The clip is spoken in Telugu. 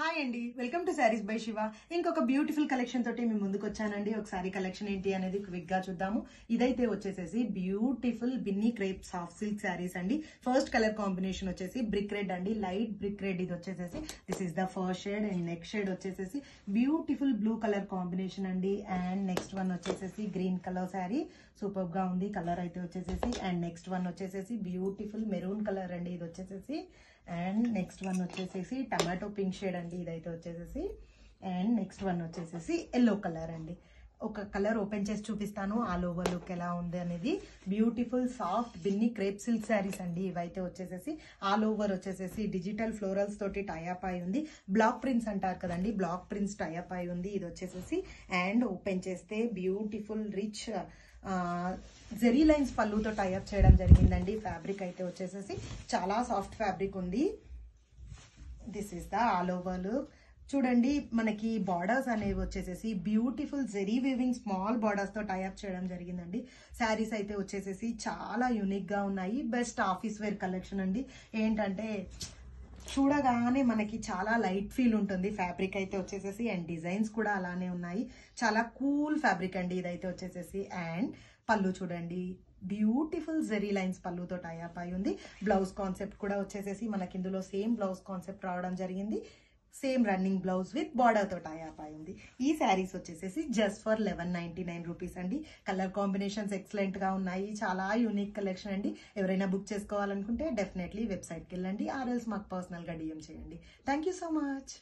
హాయ్ అండి, welcome to saris by Shiva. ఇంకొక బ్యూటిఫుల్ కలెక్షన్ తోటి మేము ముందుకు వచ్చానండి. ఒకసారి కలెక్షన్ ఏంటి అనేది క్విక్ గా చూద్దాము. ఇదైతే వచ్చేసేసి beautiful Binny crepe soft silk saris అండి. ఫస్ట్ కలర్ కాంబినేషన్ వచ్చేసి బ్రిక్ రెడ్ అండి, లైట్ బ్రిక్ రెడ్. ఇది వచ్చేసేసి this is the first shade and next shade వచ్చేసేసి బ్యూటిఫుల్ బ్లూ కలర్ కాంబినేషన్ అండి. అండ్ నెక్స్ట్ వన్ వచ్చేసేసి గ్రీన్ కలర్ శారీ, సూపర్ గా ఉంది కలర్ అయితే వచ్చేసేసి. అండ్ నెక్స్ట్ వన్ వచ్చేసేసి బ్యూటిఫుల్ మెరూన్ కలర్ అండి, ఇది వచ్చేసేసి. అండ్ నెక్స్ట్ వన్ వచ్చేసేసి టమాటో పింక్ షేడ్ అండి, ఇదైతే వచ్చేసేసి. అండ్ నెక్స్ట్ వన్ వచ్చేసేసి ఎల్లో కలర్ అండి. ఒక కలర్ ఓపెన్ చేసి చూపిస్తాను ఆల్ ఓవర్ లుక్ ఎలా ఉంది అనేది. Beautiful soft Binny crepe silk saris అండి ఇవైతే వచ్చేసేసి. ఆల్ ఓవర్ వచ్చేసేసి డిజిటల్ ఫ్లోరల్స్ తోటి టైఅప్ అయి ఉంది. బ్లాక్ ప్రింట్స్ అంటారు కదండి, బ్లాక్ ప్రింట్స్ టైఅప్ అయి ఉంది ఇది వచ్చేసేసి. అండ్ ఓపెన్ చేస్తే బ్యూటిఫుల్ రిచ్ జెరీ లైన్స్ పళ్ళుతో టైఅప్ చేయడం జరిగిందండి. ఫ్యాబ్రిక్ అయితే వచ్చేసేసి చాలా సాఫ్ట్ ఫ్యాబ్రిక్ ఉంది. This is the all over look. చూడండి, మనకి బార్డర్స్ అనేవి వచ్చేసేసి beautiful zari weaving small borders తో టైఅప్ చేయడం జరిగిందండి. శారీస్ అయితే వచ్చేసేసి చాలా యూనిక్ గా ఉన్నాయి. బెస్ట్ ఆఫీస్ వేర్ కలెక్షన్ అండి. ఏంటంటే చూడగానే మనకి చాలా లైట్ ఫీల్ ఉంటుంది ఫ్యాబ్రిక్ అయితే వచ్చేసేసి. అండ్ డిజైన్స్ కూడా అలానే ఉన్నాయి. చాలా కూల్ ఫ్యాబ్రిక్ అండి ఇదైతే వచ్చేసేసి. అండ్ పళ్ళు చూడండి, బ్యూటిఫుల్ జెరీ లైన్స్ పళ్ళుతో టైఅప్ అయి ఉంది. బ్లౌజ్ కాన్సెప్ట్ కూడా వచ్చేసేసి మనకి ఇందులో సేమ్ బ్లౌజ్ కాన్సెప్ట్ రావడం జరిగింది. Same running blouse with border తో టైఅప్ అయి ఉంది. ఈ శారీస్ వచ్చేసేసి జస్ట్ ఫర్ 1199 రూపీస్ అండి. కలర్ కాంబినేషన్స్ ఎక్సలెంట్ గా ఉన్నాయి. చాలా యూనిక్ కలెక్షన్ అండి. ఎవరైనా బుక్ చేసుకోవాలనుకుంటే డెఫినెట్లీ వెబ్సైట్కి వెళ్ళండి, ఆర్ఎల్స్ మాకు పర్సనల్ గా డిఎం చేయండి. Thank you so much.